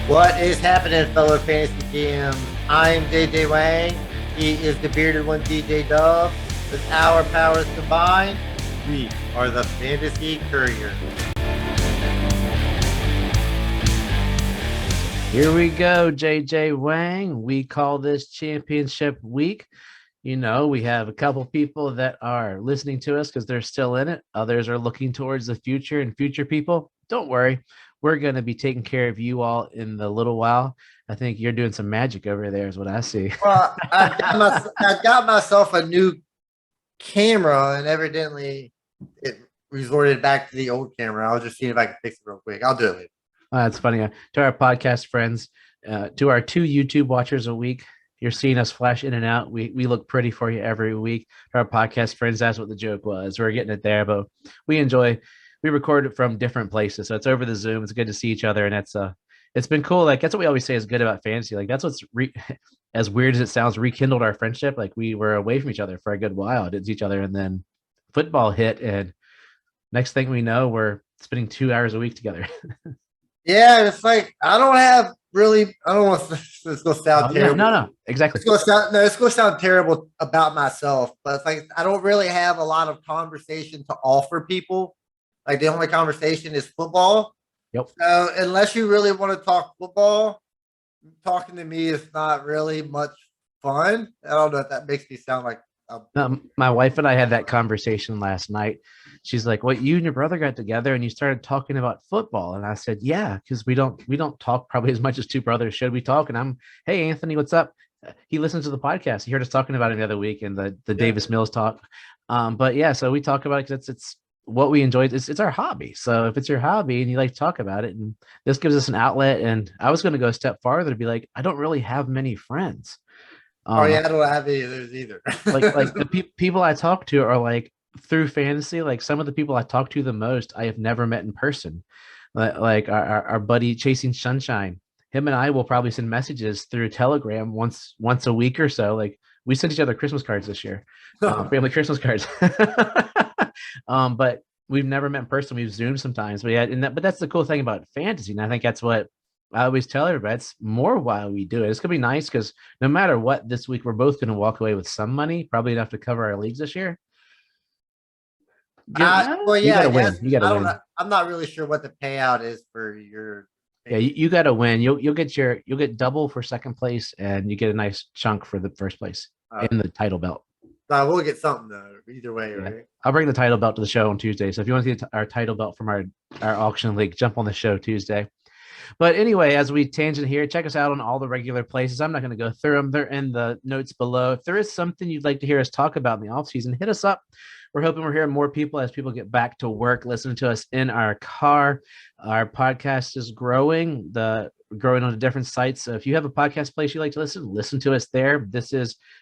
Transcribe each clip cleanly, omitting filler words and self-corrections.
What is happening, fellow fantasy GMs? I'm JJ Wang. He is the bearded one, DJ Dove. With our powers combined, we are the Fantasy Couriers. Here we go, JJ Wang. We call this championship week. You know, we have a couple people that are listening to us because they're still in it. Others are looking towards the future and future people. Don't worry. We're going to be taking care of you all in the little while. I think you're doing some magic over there is what I see. Well, I got myself a new camera, and evidently it resorted back to the old camera. I was just seeing if I could fix it real quick. I'll do it later. That's funny. To our podcast friends, to our 2 YouTube watchers a week, you're seeing us flash in and out. We look pretty for you every week. To our podcast friends, that's what the joke was. We're getting it there, but we record it from different places. So it's over the Zoom. It's good to see each other. And it's been cool. Like, that's what we always say is good about fantasy. Like, that's what's as weird as it sounds, rekindled our friendship. Like, we were away from each other for a good while, didn't see each other. And then football hit. And next thing we know, we're spending 2 hours a week together. Yeah, it's like I don't want this to sound terrible. No, exactly. It's going to sound terrible about myself, but it's like I don't really have a lot of conversation to offer people. Like, the only conversation is football. Yep. So unless you really want to talk football, talking to me is not really much fun. I don't know if that makes me sound like my wife and I had that conversation last night. She's like, "What, you and your brother got together and you started talking about football?" And I said, "Yeah, because we don't talk probably as much as two brothers should. We talk, and I'm, hey Anthony, what's up?" He listens to the podcast. He heard us talking about it the other week in the Davis Mills talk. But yeah, so we talk about it because it's what we enjoy. It's our hobby. So if it's your hobby and you like to talk about it, and this gives us an outlet. And I was going to go a step farther to be like, I don't really have many friends. I don't have any of those either. like the people I talk to are like through fantasy. Like, some of the people I talk to the most, I have never met in person. Like our buddy Chasing Sunshine, him and I will probably send messages through Telegram once a week or so. Like, we sent each other Christmas cards this year, family Christmas cards. But we've never met in person. We've Zoomed sometimes, but yeah, but that's the cool thing about fantasy, and I think that's what I always tell everybody. It's more why we do it. It's gonna be nice because no matter what, this week we're both gonna walk away with some money, probably enough to cover our leagues this year. You gotta win. You gotta win. I'm not really sure what the payout is for your. Yeah, you gotta win. You'll get double for second place, and you get a nice chunk for the first place in the title belt. We'll get something though, either way, yeah. Right? I'll bring the title belt to the show on Tuesday. So if you want to see our title belt from our auction league, jump on the show Tuesday. But anyway, as we tangent here, check us out on all the regular places. I'm not going to go through them. They're in the notes below. If there is something you'd like to hear us talk about in the offseason, hit us up. We're hoping we're hearing more people as people get back to work, listening to us in our car. Our podcast is growing on the different sites. So if you have a podcast place you like to listen to us there.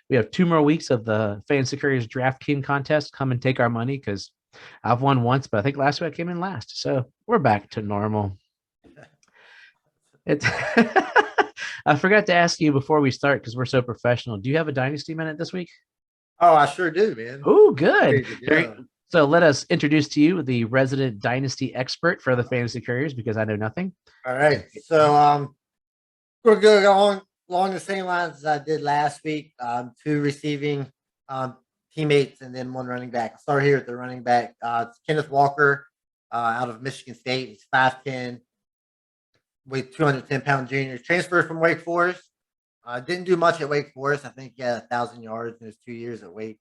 We have 2 more weeks of the Fantasy Couriers Draft King contest. Come and take our money, because I've won once, but I think last week I came in last. So we're back to normal. I forgot to ask you before we start, because we're so professional. Do you have a Dynasty minute this week? Oh, I sure do, man. Oh, good. So let us introduce to you the resident Dynasty expert for the Fantasy Couriers, because I know nothing. All right. So we're going along the same lines as I did last week. 2 receiving teammates and then 1 running back. I'll start here at the running back. It's Kenneth Walker out of Michigan State. He's 5'10", weighed 210-pound junior. Transferred from Wake Forest. Didn't do much at Wake Forest. I think he had 1,000 yards in his 2 years at Wake.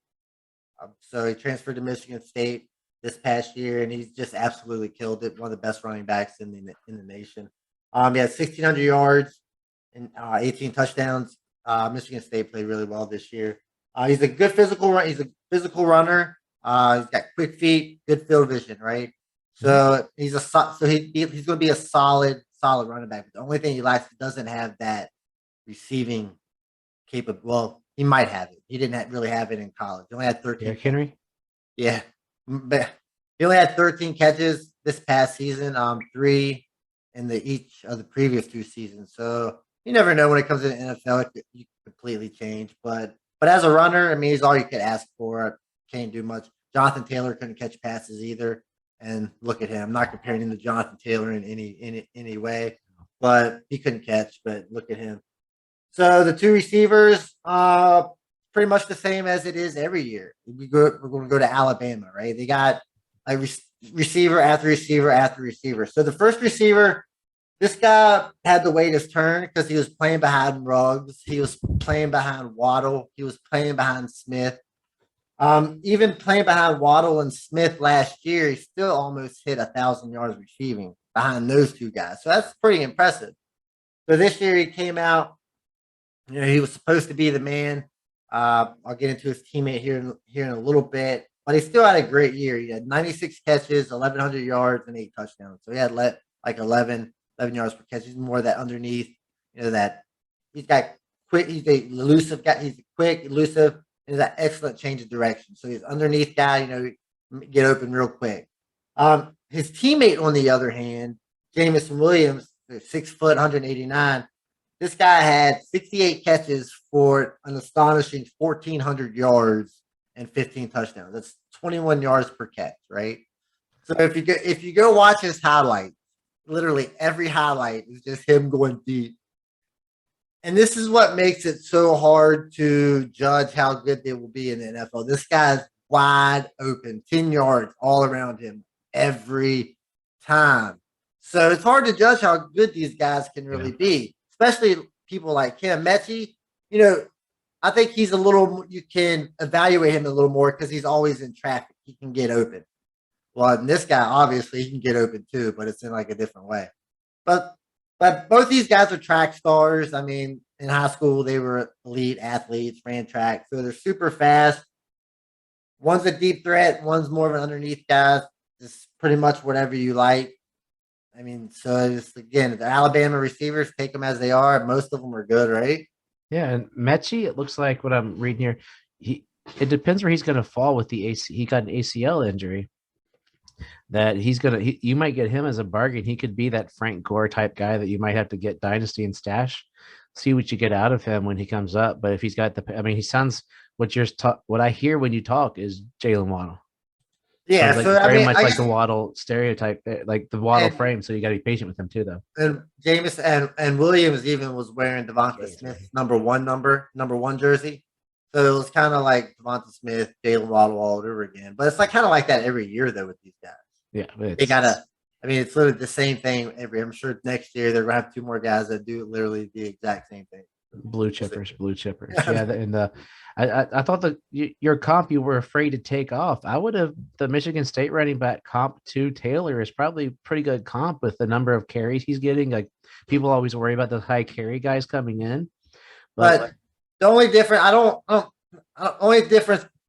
So he transferred to Michigan State this past year, and he's just absolutely killed it. One of the best running backs in the nation. He had 1,600 yards and 18 touchdowns. Michigan State played really well this year. He's a good physical run. He's a physical runner. He's got quick feet, good field vision, right? So he's going to be a solid running back. But the only thing he lacks, he doesn't have that receiving capable. Well, he might have it. He didn't really have it in college. He only had 13. Derrick Henry? Yeah. But he only had 13 catches this past season, 3 in each of the previous 2 seasons. So you never know when it comes to the NFL. It could completely change. But as a runner, I mean, he's all you could ask for. Can't do much. Jonathan Taylor couldn't catch passes either. And look at him. I'm not comparing him to Jonathan Taylor in any way. but he couldn't catch. But look at him. So the two receivers, pretty much the same as it is every year. We're going to go to Alabama, right? They got like receiver after receiver after receiver. So the first receiver, this guy had to wait his turn because he was playing behind Ruggs. He was playing behind Waddle. He was playing behind Smith. Even playing behind Waddle and Smith last year, he still almost hit 1,000 yards receiving behind those two guys. So that's pretty impressive. So this year he came out. He was supposed to be the man. I'll get into his teammate here in a little bit, but he still had a great year. He had 96 catches, 1,100 yards, and 8 touchdowns. So he had like 11 yards per catch. He's more that underneath, that he's got quick. He's a elusive guy. He's quick, elusive, and that excellent change of direction. So he's underneath guy, get open real quick. His teammate, on the other hand, Jamison Williams, 6 foot, 189. This guy had 68 catches for an astonishing 1,400 yards and 15 touchdowns. That's 21 yards per catch, right? So if you go watch his highlights, literally every highlight is just him going deep. And this is what makes it so hard to judge how good they will be in the NFL. This guy's wide open, 10 yards all around him every time. So it's hard to judge how good these guys can really be. Especially people like him. Mechie, I think he's you can evaluate him a little more because he's always in traffic. He can get open. Well, and this guy, obviously, he can get open too, but it's in like a different way. But both these guys are track stars. I mean, in high school, they were elite athletes, ran track. So they're super fast. One's a deep threat. One's more of an underneath guy. Just pretty much whatever you like. I mean, so it's, again, the Alabama receivers, take them as they are. Most of them are good, right? Yeah, and Mechie, it looks like what I'm reading here, it depends where he's going to fall with the AC. He got an ACL injury that you might get him as a bargain. He could be that Frank Gore type guy that you might have to get dynasty and stash, see what you get out of him when he comes up. But if he's got he sounds, what I hear when you talk is Jalen Waddle. Yeah, so very much like the Waddle stereotype, like the Waddle frame. So you got to be patient with him too, though. And James and Williams even was wearing Devonta Smith's number one jersey. So it was kind of like Devonta Smith, Jalen Waddle all over again. But it's like kind of like that every year though with these guys. Yeah, it's literally the same thing I'm sure next year they're gonna have 2 more guys that do literally the exact same thing. Blue chippers. Yeah, and I thought that your comp you were afraid to take off. I would have the Michigan State running back comp to Taylor is probably pretty good comp with the number of carries he's getting. Like people always worry about the high carry guys coming in, but the only difference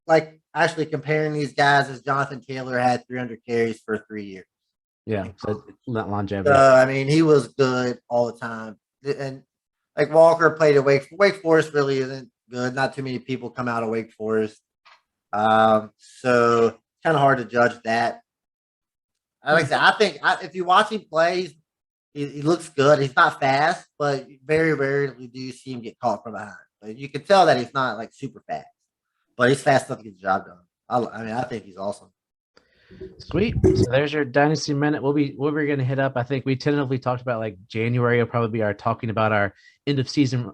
like actually comparing these guys is Jonathan Taylor had 300 carries for 3 years. Yeah, so not longevity. So I mean, he was good all the time, and like Walker played at Wake Forest really isn't good. Not too many people come out of Wake Forest. So it's kind of hard to judge that. Like I said, I think if you watch him play, he looks good. He's not fast, but very rarely do you see him get caught from behind. But you can tell that he's not like super fast, but he's fast enough to get the job done. I think he's awesome. Sweet. So there's your dynasty minute. We're going to hit up. I think we tentatively talked about like January will probably be talking about our end of season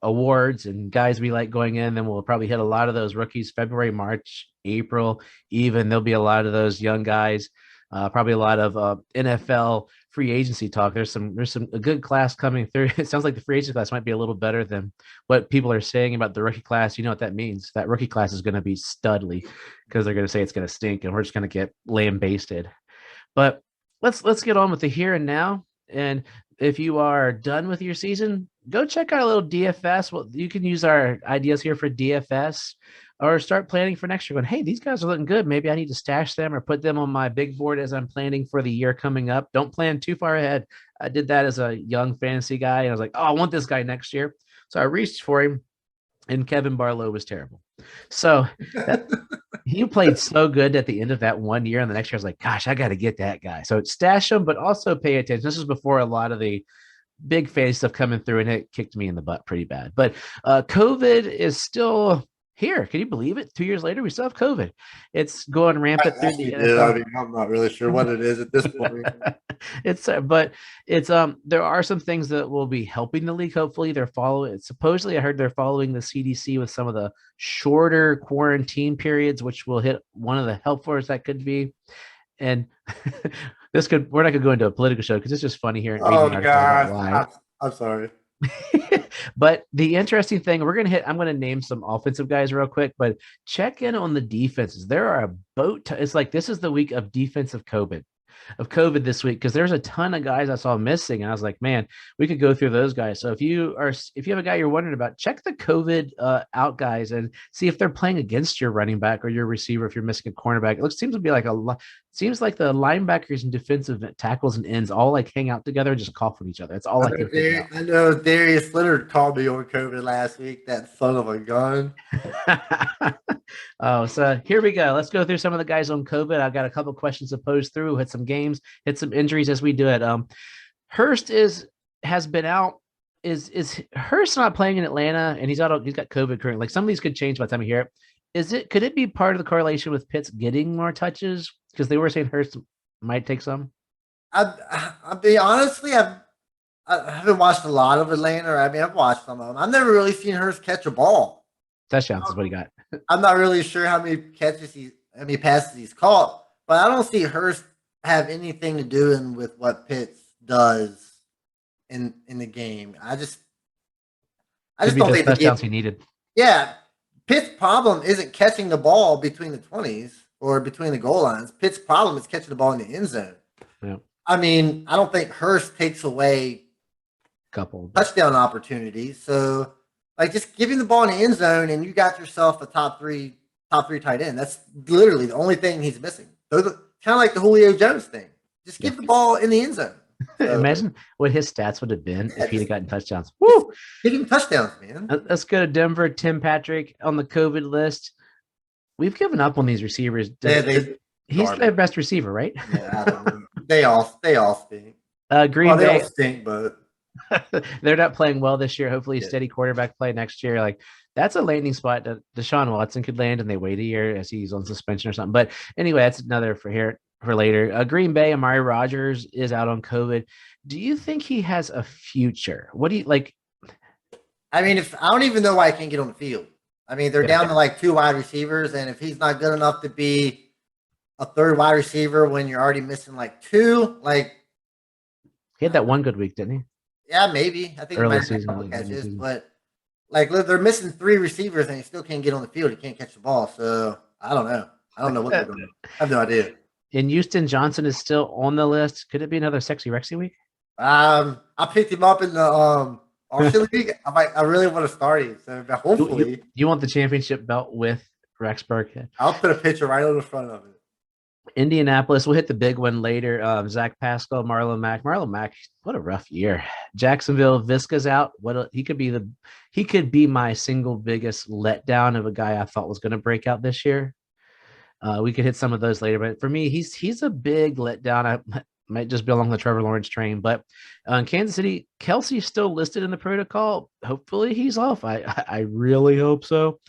awards and guys we like going in. Then we'll probably hit a lot of those rookies, February, March, April, even there'll be a lot of those young guys, probably a lot of NFL free agency talk. There's a good class coming through. It sounds like the free agency class might be a little better than what people are saying about the rookie class. You know what that means? That rookie class is going to be studly because they're going to say it's going to stink and we're just going to get lambasted. But let's get on with the here and now. And if you are done with your season, go check out a little DFS. Well, you can use our ideas here for DFS or start planning for next year going, hey, these guys are looking good. Maybe I need to stash them or put them on my big board as I'm planning for the year coming up. Don't plan too far ahead. I did that as a young fantasy guy. And I was like, oh, I want this guy next year. So I reached for him and Kevin Barlow was terrible. So he played so good at the end of that 1 year. And the next year I was like, gosh, I got to get that guy. So stash him, but also pay attention. This was before a lot of the big fantasy stuff coming through and it kicked me in the butt pretty bad. But COVID is still here. Can you believe it? 2 years later, we still have COVID. It's going rampant through the I NFL. mean, I'm not really sure what it is at this point. But it's there are some things that will be helping the league. Hopefully, they're following. Supposedly, I heard they're following the CDC with some of the shorter quarantine periods, which will hit one of the helpers that could be. And we're not gonna go into a political show because it's just funny here. Oh God, I'm sorry. But the interesting thing, I'm going to name some offensive guys real quick, but check in on the defenses. There are a it's like this is the week of defensive COVID this week, because there's a ton of guys I saw missing, and I was like, man, we could go through those guys. So if you have a guy you're wondering about, check the COVID out guys and see if they're playing against your running back or your receiver. If you're missing a cornerback, seems to be like seems like the linebackers and defensive tackles and ends all like hang out together and just cough on each other. That's all I can think I know Darius Leonard called me on COVID last week. That son of a gun. Oh, so here we go. Let's go through some of the guys on COVID. I've got a couple questions to pose through. Hit some games, hit some injuries as we do it. Hurst has been out. Is Hurst not playing in Atlanta and he's out? He's got COVID currently. Like some of these could change by the time you hear it. Could it be part of the correlation with Pitts getting more touches? Because they were saying Hurst might take some. I'll be honestly, I haven't watched a lot of Atlanta. I mean, I've watched some of them. I've never really seen Hurst catch a ball. Touchdowns is what he got. I'm not really sure how many passes he's caught, but I don't see Hurst have anything to do with what Pitts does in the game. I just don't think touchdowns he needed. Yeah, Pitt's problem isn't catching the ball between the 20s or between the goal lines. Pitt's problem is catching the ball in the end zone. Yeah. I mean, I don't think Hurst takes away couple touchdown opportunities. So, like, just give him the ball in the end zone, and you got yourself a top three tight end. That's literally the only thing he's missing. Kind of like the Julio Jones thing. Just give the ball in the end zone. So, imagine what his stats would have been if he'd have gotten touchdowns. Woo! Give him touchdowns, man. Let's go to Denver. Tim Patrick on the COVID list. We've given up on these receivers. He's their best receiver, right? Yeah, they all stink. Green Bay. They all stink, but they're not playing well this year. Hopefully, steady quarterback play next year. Like that's a landing spot that Deshaun Watson could land, and they wait a year as he's on suspension or something. But anyway, that's another for later. Green Bay. Amari Rodgers is out on COVID. Do you think he has a future? What do you like? I mean, I don't even know why he can't get on the field. I mean, they're down to like 2 wide receivers, and if he's not good enough to be a third wide receiver when you're already missing like 2, like he had that one good week, didn't he? Yeah, maybe. I think early he might season, have a couple catches, but like they're missing 3 receivers and he still can't get on the field. He can't catch the ball. So I don't know. I don't know what they're doing. I have no idea. And Houston Johnson is still on the list. Could it be another Sexy Rexy week? I picked him up in the Auction League. I really want to start him. So hopefully, you want the championship belt with Rexburg? I'll put a picture right on the front of it. Indianapolis, we'll hit the big one later. Zach Pascal, Marlon Mack. Marlon Mack, what a rough year. Jacksonville, Visca's out. He could be my single biggest letdown of a guy I thought was going to break out this year. We could hit some of those later, but for me, he's a big letdown. I might just be along the Trevor Lawrence train, but Kansas City, Kelsey's still listed in the protocol. Hopefully he's off. I really hope so.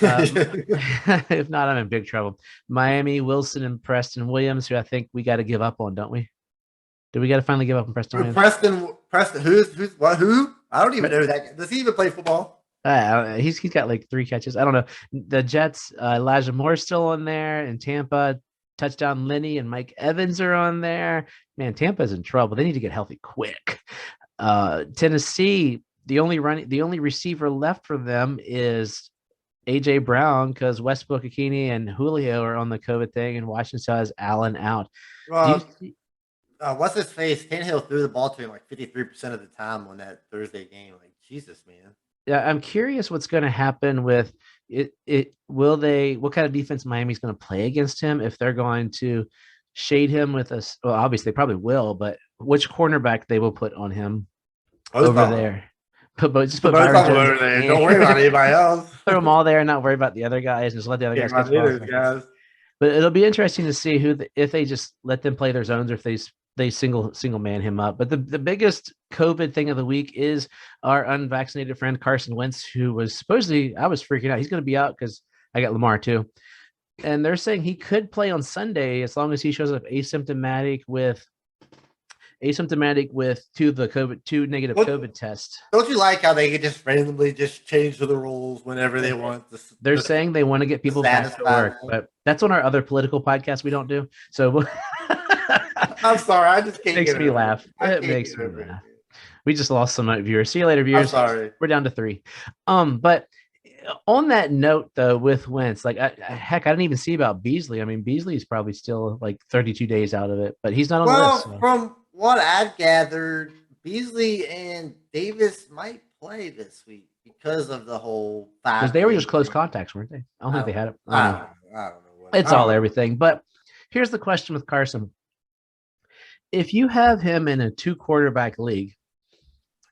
If not, I'm in big trouble. Miami, Wilson, and Preston Williams, who I think we got to give up on, don't we? Do we got to finally give up on Preston Williams? Preston, who? I don't even know that. Does he even play football? He's got like 3 catches. I don't know. The Jets, Elijah Moore's still on there, and Tampa, touchdown Lenny and Mike Evans are on there. Man, Tampa's in trouble. They need to get healthy quick. Tennessee, the only receiver left for them is AJ Brown, because Westbrook, Akini, and Julio are on the COVID thing, and Washington still has Allen out. What's his face? Tannehill threw the ball to him like 53% of the time on that Thursday game. Like, Jesus, man. Yeah, I'm curious what's going to happen with it. What kind of defense Miami's going to play against him? If they're going to shade him with us, well, obviously they probably will, but which cornerback they will put on him over there? Just put Byron Jones over there. Don't worry about anybody else. Throw them all there and not worry about the other guys, and just let the other guys catch balls. But it'll be interesting to see if they just let them play their zones, or if they they single man him up. But the biggest COVID thing of the week is our unvaccinated friend Carson Wentz, who was supposedly, I was freaking out. He's going to be out because I got Lamar too. And they're saying he could play on Sunday as long as he shows up asymptomatic with two negative COVID tests. Don't you like how they could just randomly just change the rules whenever they want? They're saying they want to get people back to work, but that's on our other political podcast we don't do. So I'm sorry, I just can't. Makes me laugh. It makes me laugh. We just lost some viewers. See you later, viewers. I'm sorry. We're down to 3. But on that note, though, with Wentz, like heck, I didn't even see about Beasley. I mean, Beasley's probably still like 32 days out of it, but he's not on the list. So. From what I've gathered, Beasley and Davis might play this week because of the whole 5. Because they were just close contacts, weren't they? I don't think they had it. I don't know. It's all everything. But here's the question with Carson. If you have him in a 2-quarterback league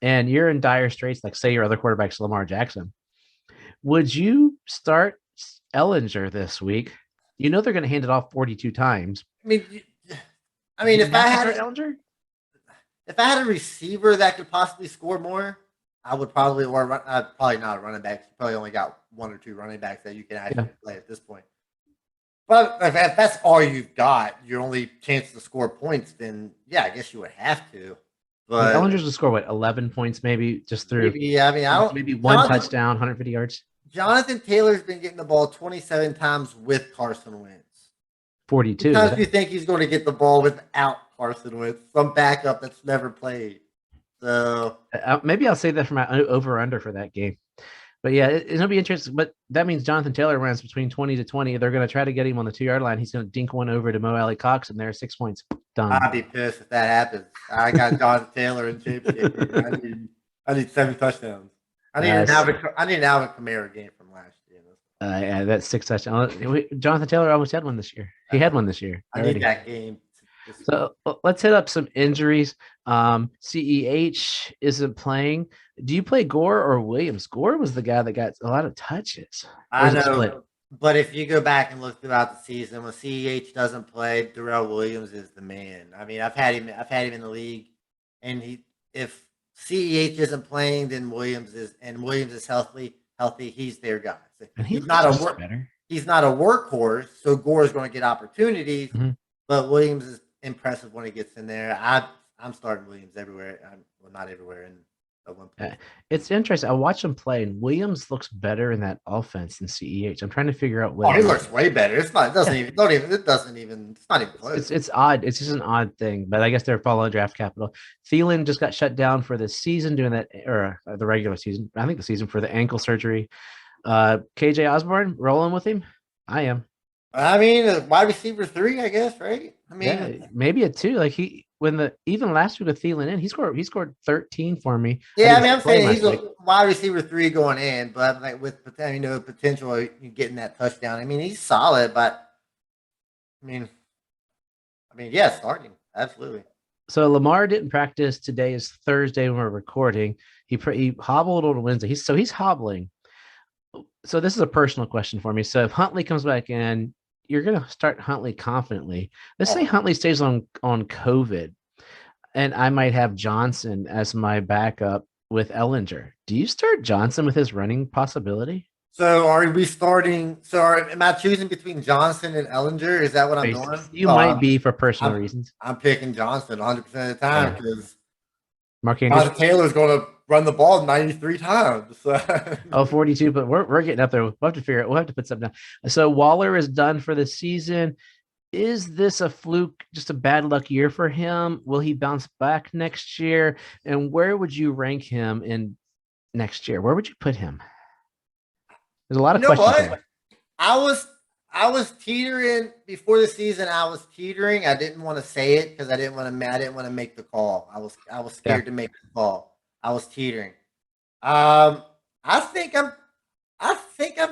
and you're in dire straits, like say your other quarterback's Lamar Jackson, would you start Ellinger this week? You know they're going to hand it off 42 times. I mean, if I had a receiver that could possibly score more, I would probably, probably not a running back. You probably only got 1 or 2 running backs that you can actually play at this point. But if that's all you've got, your only chance to score points, then yeah, I guess you would have to. But Ellinger's will score what, 11 points maybe just through. Maybe one touchdown, 150 yards. Jonathan Taylor's been getting the ball 27 times with Carson Wentz. 42. Sometimes you think he's going to get the ball without Carson Wentz, some backup that's never played. So maybe I'll say that for my over/under for that game. But yeah, it'll be interesting. But that means Jonathan Taylor runs between 20 to 20. They're going to try to get him on the 2-yard line. He's going to dink one over to Mo Alley Cox, and there's 6 points. Done. I'd be pissed if that happens. I got Jonathan Taylor in championship. I need 7 touchdowns. I need an Alvin Kamara game from last year. Yeah, that's 6 touchdowns. Jonathan Taylor almost had one this year. He had one this year. I need that game. So let's hit up some injuries. CEH isn't playing. Do you play Gore or Williams? Gore was the guy that got a lot of touches. I know, but if you go back and look throughout the season, when CEH doesn't play, Darrell Williams is the man. I mean, I've had him in the league, and if CEH isn't playing, then Williams is healthy. He's their guy. And he's not a workhorse, so Gore is going to get opportunities. Mm-hmm. But Williams is impressive when he gets in there. I'm starting Williams everywhere. Not everywhere in at one point. It's interesting. I watch him play, and Williams looks better in that offense than CEH. I'm trying to figure out what. Oh, he looks way better. It's not. It doesn't even. It's not even close. It's odd. It's just an odd thing. But I guess they're following draft capital. Thielen just got shut down for the season doing that, or the regular season. I think the season for the ankle surgery. KJ Osborne rolling with him. I am. I mean, wide receiver 3, I guess, right? I mean, maybe a 2. Like even last week with Thielen in, he scored 13 for me. Yeah, I'm saying he's a wide receiver 3 going in, but like with potential of getting that touchdown. I mean, he's solid, but I mean, yeah, starting absolutely. So Lamar didn't practice. Today is Thursday when we're recording. He hobbled on Wednesday. He's hobbling. So this is a personal question for me. So if Huntley comes back in, you're going to start Huntley confidently. Let's say Huntley stays on COVID, and I might have Johnson as my backup with Ellinger. Do you start Johnson with his running possibility? So are we starting? Am I choosing between Johnson and Ellinger? Is that what I'm doing? You might be for personal reasons. I'm picking Johnson 100% of the time because Mark Taylor's going to run the ball 93 times. 42, but we're getting up there. We'll have to figure it. We'll have to put something down. So Waller is done for the season. Is this a fluke, just a bad luck year for him? Will he bounce back next year? And where would you rank him in next year? Where would you put him? There's a lot of questions. What? I was teetering before the season. I was teetering. I didn't want to say it because I didn't want to make the call. I was scared to make the call. I was teetering. I think I'm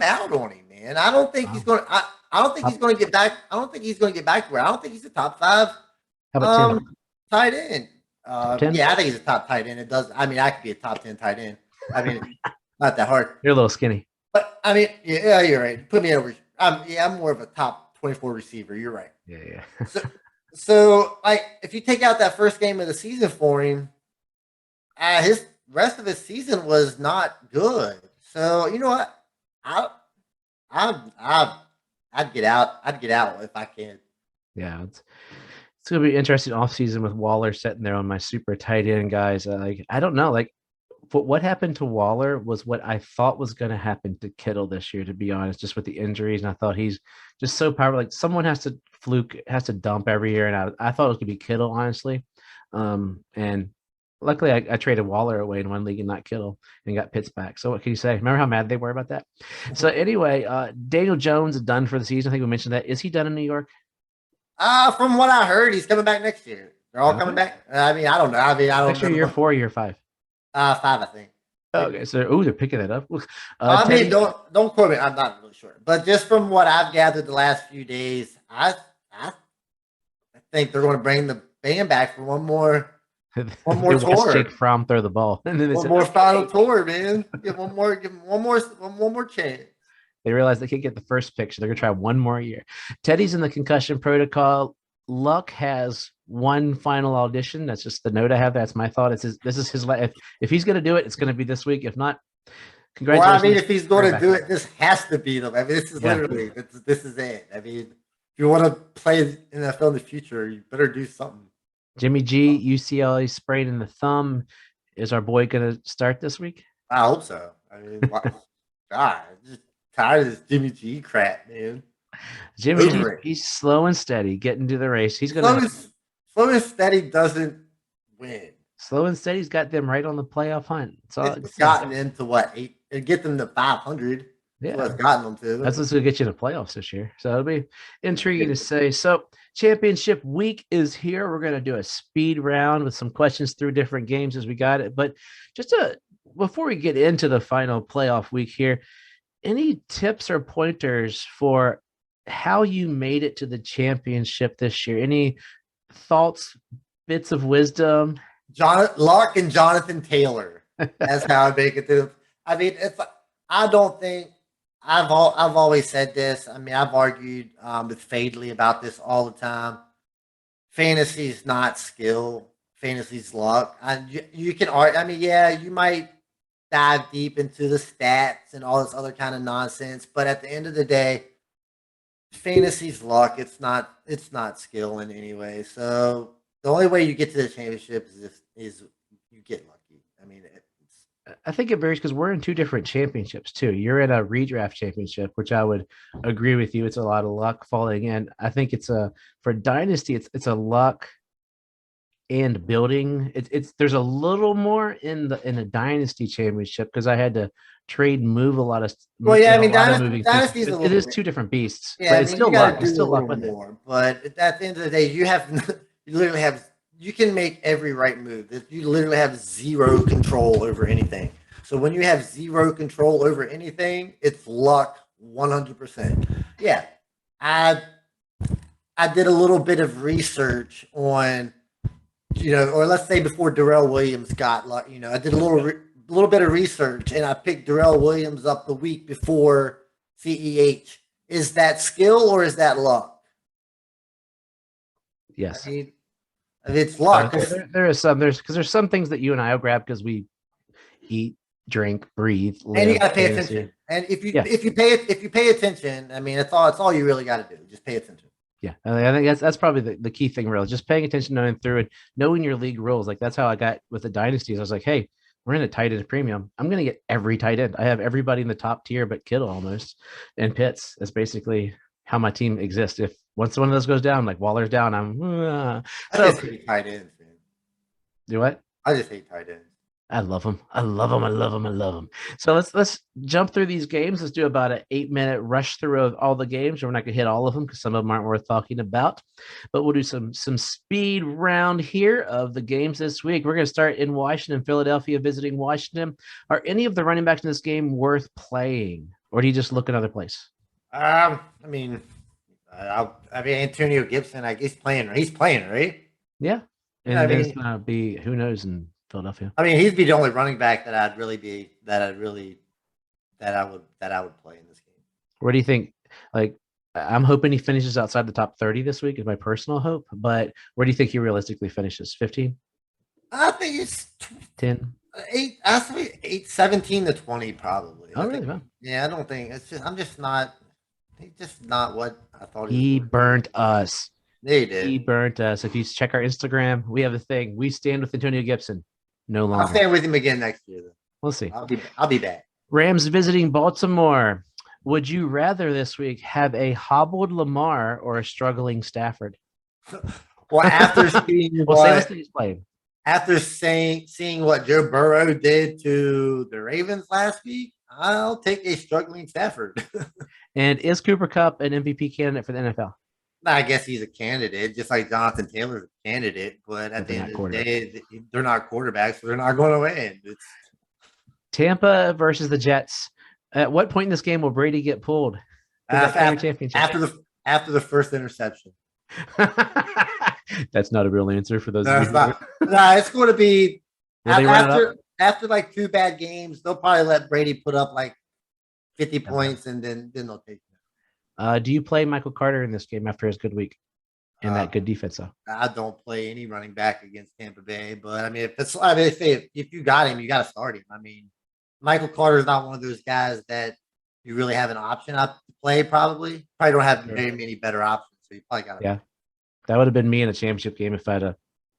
out on him, man. I don't think he's going. I don't think he's going to get back. I don't think he's going to get back to where. I don't think he's a top 5. How about 10? Tight end? Yeah, I think he's a top tight end. It does. I mean, I could be a top 10 tight end. I mean, not that hard. You're a little skinny. But I mean, yeah, you're right. Put me over. I'm more of a top 24 receiver. You're right. Yeah. So, like, if you take out that first game of the season for him, his rest of his season was not good. So, you know what? I, I, I'd get out. I'd get out if I can. Yeah, it's gonna be interesting off season with Waller sitting there on my super tight end guys. Like I don't know, like what happened to Waller was what I thought was going to happen to Kittle this year, to be honest, just with the injuries. And I thought he's just so powerful. Like someone has to dump every year. And I thought it was going to be Kittle, honestly. And luckily I traded Waller away in one league and not Kittle and got Pitts back. So what can you say? Remember how mad they were about that? So anyway, Daniel Jones is done for the season. I think we mentioned that. Is he done in New York? From what I heard, he's coming back next year. They're all coming back. I mean, I don't know. I mean, I don't Next year, know. year 4, year 5. 5, I think. Okay, so they're picking that up. I mean, don't quote me. I'm not really sure, but just from what I've gathered the last few days, I think they're going to bring the band back for one more tour. Jake Fromm throw the ball, and then they One said, more okay. final tour, man. Give him one more chance. They realized they can't get the first pick, so they're gonna try one more year. Teddy's in the concussion protocol. Luck has one final audition. That's just the note I have. That's my thought. This is his. If he's gonna do it, it's gonna be this week. If not, congratulations. Well, I mean, if he's going to do it, this has to be them. I mean, this is literally this is it. I mean, if you want to play in the NFL in the future, you better do something. Jimmy G, UCLA sprain in the thumb. Is our boy gonna start this week? I hope so. I mean, God, I'm just tired of this Jimmy G crap, man. Jimmy G, he's slow and steady getting to the race. He's gonna slow and steady doesn't win. Slow and steady's got them right on the playoff hunt. It's gotten into what 8 and get them to 500. Yeah, that's gotten them to. That's what's gonna get you to playoffs this year. So it'll be intriguing to say. So championship week is here. We're gonna do a speed round with some questions through different games as we got it. But before we get into the final playoff week here, any tips or pointers for how you made it to the championship this year? Any thoughts, bits of wisdom? Luck and Jonathan Taylor. That's how I make it through. I mean, I don't think I've always said this. I mean, I've argued with Fadley about this all the time. Fantasy is not skill. Fantasy's luck. You can argue. I mean, yeah, you might dive deep into the stats and all this other kind of nonsense, but at the end of the day, fantasy's luck. It's not skill in any way. So the only way you get to the championship is you get lucky. I mean, I think it varies because we're in two different championships too. You're in a redraft championship, which I would agree with you. It's a lot of luck falling in. I think for dynasty, it's a luck and building. There's a little more in a dynasty championship because I had to trade and move a lot of. Well, yeah, I mean, dynasty is two different beasts. Yeah, but it's still luck. It's still luck with more. But at the end of the day, you literally have. You can make every right move. You literally have zero control over anything. So when you have zero control over anything, it's luck 100%. Yeah, I did a little bit of research on, or let's say before Darrell Williams got luck. I did a little bit of research and I picked Darrell Williams up the week before CEH. Is that skill or is that luck? Yes. I mean, it's luck. There's some things that you and I will grab because we eat, drink, breathe, live, and you got to pay attention. And if you pay attention, I mean, it's all you really got to do. Just pay attention. Yeah, I think that's probably the key thing, really. Just paying attention, knowing through it, knowing your league rules. Like that's how I got with the dynasties. I was like, hey, we're in a tight end premium. I'm gonna get every tight end. I have everybody in the top tier but Kittle almost, and Pitts. That's basically how my team exists. If once one of those goes down, like Waller's down, I just hate tight ends, man. Do what? I just hate tight ends. I love them. I love them. So let's jump through these games. Let's do about an 8-minute rush through of all the games. We're not gonna hit all of them because some of them aren't worth talking about, but we'll do some speed round here of the games this week. We're gonna start in Washington, Philadelphia visiting Washington. Are any of the running backs in this game worth playing, or do you just look another place? I mean, Antonio Gibson. I guess He's playing, right? Yeah, and it's gonna be who knows in Philadelphia. I mean, he'd be the only running back that I would play in this game. Where do you think? Like, I'm hoping he finishes outside the top 30 this week is my personal hope. But where do you think he realistically finishes? 15, I think it's 10? eight. I say 8, 17 to 20 probably. Oh, I really? think. Wow. Yeah, I don't think it's just. I'm just not. He's just not what I thought he was He going to be. burnt us. They He did. burnt us. If you check our Instagram, we have a thing. We stand with Antonio Gibson. No I'll longer. stand with him again next year. Though. We'll see. I'll be back. Rams visiting Baltimore. Would you rather this week have a hobbled Lamar or a struggling Stafford? Well, after seeing We'll say what he's playing. after seeing what Joe Burrow did to the Ravens last week, I'll take a struggling Stafford. And is Cooper Kupp an MVP candidate for the NFL? I guess he's a candidate, just like Jonathan Taylor's a candidate. But at the end of the day, they're not quarterbacks, so they're not going to win. It's Tampa versus the Jets. At what point in this game will Brady get pulled? after the first interception. That's not a real answer for those. No, it's going to be after like 2 bad games. They'll probably let Brady put up like 50 points, and then they'll take it. Do you play Michael Carter in this game after his good week and that good defense? Though I don't play any running back against Tampa Bay, but I mean, if you got him, you got to start him. I mean, Michael Carter is not one of those guys that you really have an option up to play. Probably don't have very many better options. So you probably got to. Yeah, that would have been me in a championship game if I'd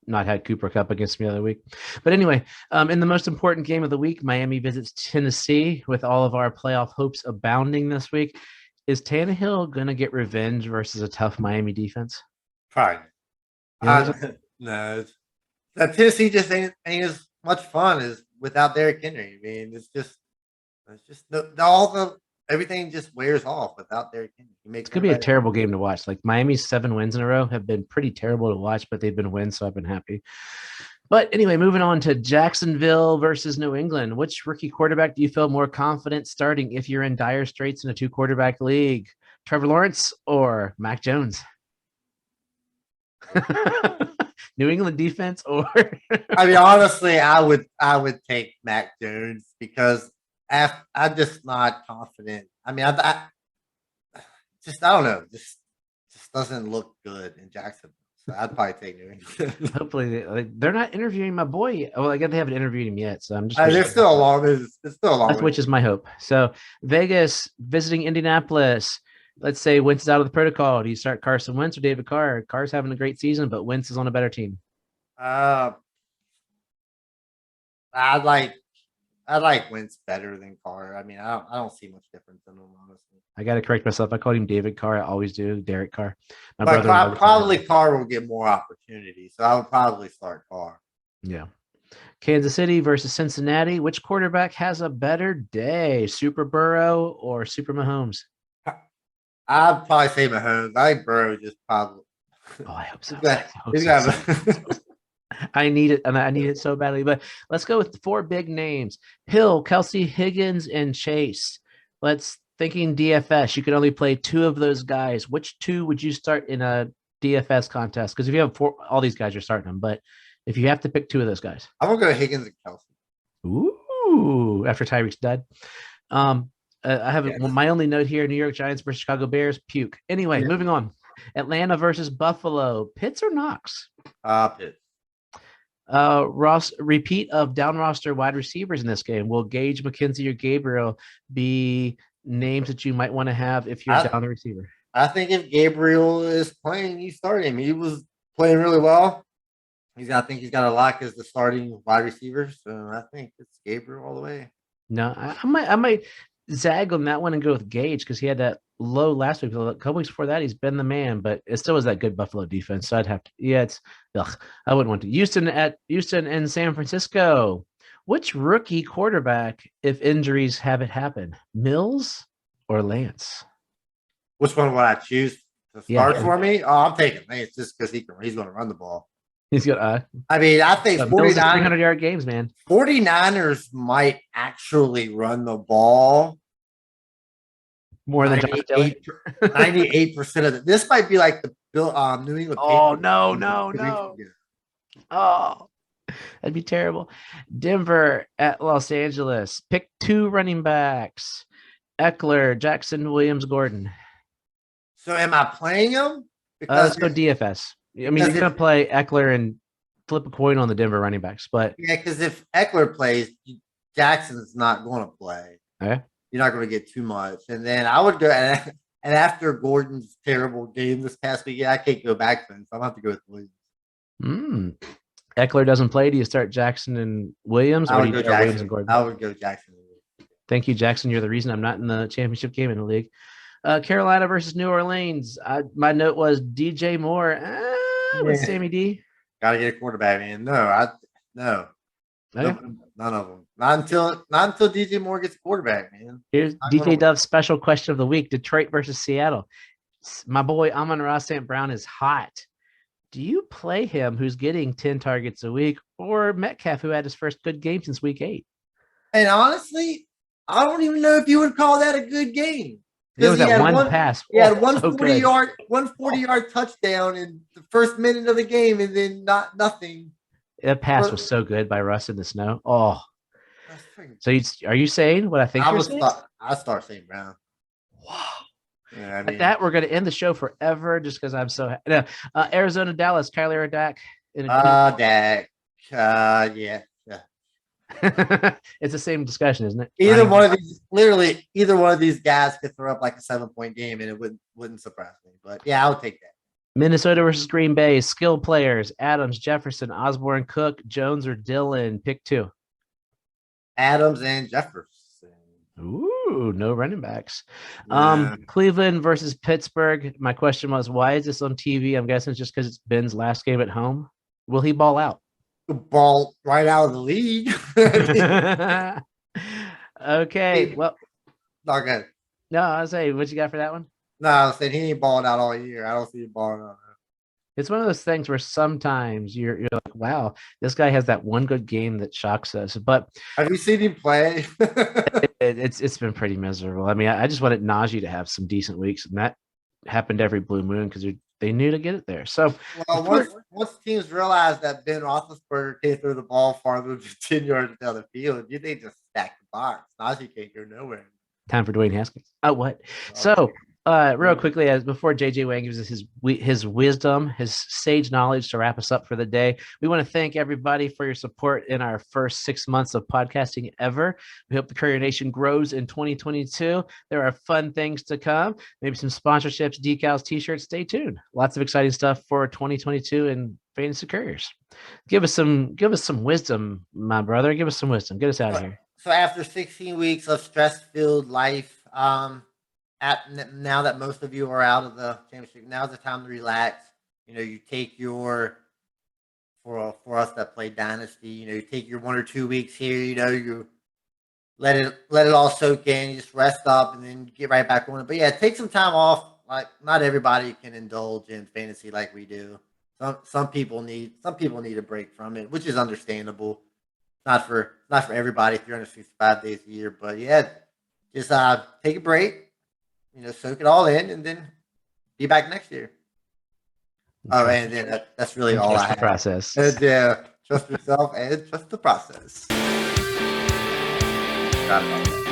not had Cooper Kupp against me the other week. But anyway, in the most important game of the week, Miami visits Tennessee with all of our playoff hopes abounding this week. Is Tannehill going to get revenge versus a tough Miami defense? Probably. No. That Tennessee just ain't as much fun as without Derrick Henry. I mean, it's just everything just wears off without Derrick Henry. It's going to be a terrible game to watch. Like Miami's 7 wins in a row have been pretty terrible to watch, but they've been wins, so I've been happy. But anyway, moving on to Jacksonville versus New England. Which rookie quarterback do you feel more confident starting if you're in dire straits in a 2-quarterback league? Trevor Lawrence or Mac Jones? New England defense or I mean, honestly, I would take Mac Jones because I'm just not confident. I mean, I don't know. Just doesn't look good in Jacksonville. So I'd probably take New England. Hopefully, they're not interviewing my boy. Well, I guess they haven't interviewed him yet, so I'm just. There's still a long. It's still a long. Which is my hope. So Vegas visiting Indianapolis. Let's say Wentz is out of the protocol. Do you start Carson Wentz or David Carr? Carr's having a great season, but Wentz is on a better team. I like Wentz better than Carr. I mean, I don't see much difference in them, honestly. I got to correct myself. I called him David Carr. I always do. Derek Carr. But probably Carr will get more opportunities, so I would probably start Carr. Yeah. Kansas City versus Cincinnati. Which quarterback has a better day, Super Burrow or Super Mahomes? I'd probably say Mahomes. I think Burrow just probably. Oh, I hope so. I need it, and I need it so badly. But let's go with 4 big names: Hill, Kelsey, Higgins, and Chase. Thinking DFS. You can only play 2 of those guys. Which 2 would you start in a DFS contest? Because if you have 4, all these guys, you're starting them. But if you have to pick 2 of those guys, I'm gonna go Higgins and Kelsey. Ooh, after Tyreek's dead. I have my only note here: New York Giants versus Chicago Bears. Puke. Anyway, moving on. Atlanta versus Buffalo. Pitts or Knox? Pitts. Repeat of down roster wide receivers in this game. Will Gage, McKenzie, or Gabriel be names that you might want to have if you're down a receiver? I think if Gabriel is playing, you start him. He was playing really well. I think he's got a lock as the starting wide receiver. So I think it's Gabriel all the way. No, I might zag on that one and go with Gage because he had that low last week. A couple weeks before that, he's been the man, but it still was that good Buffalo defense. So I'd have to. Yeah, I wouldn't want to. Houston and San Francisco. Which rookie quarterback, if injuries have it happen, Mills or Lance? Which one would I choose to start for me? Oh, I'm taking Lance just because he's going to run the ball. He's got. I mean, I think 300-yard games, man. 49ers might actually run the ball more than 98% of it. This might be like the New England. Oh no! Oh, that'd be terrible. Denver at Los Angeles. Pick 2 running backs: Eckler, Jackson, Williams, Gordon. So am I playing him? Let's go DFS. I mean, you're Because going to play Eckler and flip a coin on the Denver running backs, but yeah, because if Eckler plays, Jackson's not going to play. okay. You're not going to get too much. And then I would go and after Gordon's terrible game this past week, I can't go back to him. So I'm going to have to go with Williams. Eckler doesn't play. Do you start Jackson and Williams, I or would do go you start Williams Jackson. and Gordon? I would go Jackson. Thank you, Jackson. You're the reason I'm not in the championship game in the league. Carolina versus New Orleans. My note was DJ Moore with Sammy D. Got to get a quarterback, man. No. Okay. None of them. Not until DJ Moore gets a quarterback, man. Here's DJ Dove's special question of the week: Detroit versus Seattle. My boy Amon-Ra St. Brown is hot. Do you play him, who's getting 10 targets a week, or Metcalf, who had his first good game since week 8? And honestly, I don't even know if you would call that a good game. It was that one pass. He had 140-yard touchdown in the first minute of the game, and then nothing. That pass was so good by Russ in the snow. Oh, so are you saying what I think you're saying? I start saying Brown. Wow. Yeah, At that, we're going to end the show forever just because I'm so happy. Arizona, Dallas, Kyler or Dak? Dak. Yeah. It's the same discussion, isn't it? Either one of these guys could throw up like a 7-point game, and it wouldn't surprise me. But yeah, I would take that. Minnesota versus Green Bay, skill players: Adams, Jefferson, Osborne, Cook, Jones, or Dillon. Pick 2. Adams and Jefferson. Ooh, no running backs. Yeah. Cleveland versus Pittsburgh. My question was, why is this on TV? I'm guessing it's just because it's Ben's last game at home. Will he ball out? Ball right out of the league. Okay. Well, not good. No, I was saying, what you got for that one? No, I was saying he ain't balling out all year. I don't see him balling out. It's one of those things where sometimes you're like, wow, this guy has that one good game that shocks us. But have you seen him play? it's been pretty miserable. I mean, I just wanted Najee to have some decent weeks, and that happened every blue moon because they knew to get it there. So, once teams realize that Ben Roethlisberger can't throw the ball farther than 10 yards down the field, they just stack the box. Najee can't go nowhere. Time for Dwayne Haskins. Oh, what? So, real quickly, before JJ Wang gives us his wisdom, his sage knowledge to wrap us up for the day, we want to thank everybody for your support in our first 6 months of podcasting ever. We hope the Courier Nation grows in 2022. There are fun things to come, maybe some sponsorships, decals, t-shirts. Stay tuned. Lots of exciting stuff for 2022 in Fantasy Couriers. Give us some wisdom, my brother. Give us some wisdom. Get us out of here. So after 16 weeks of stress-filled life, now that most of you are out of the championship, now's the time to relax. You take for us that play Dynasty, you take your 1 or 2 weeks here, you let it all soak in, you just rest up and then get right back on it. But yeah, take some time off. Like, not everybody can indulge in fantasy like we do. Some people need a break from it, which is understandable. Not for everybody, 365 days a year, but yeah, just take a break. Soak it all in, and then be back next year. Oh, and then that's really all I have. Process. And, trust yourself and trust the process. Forgot about that.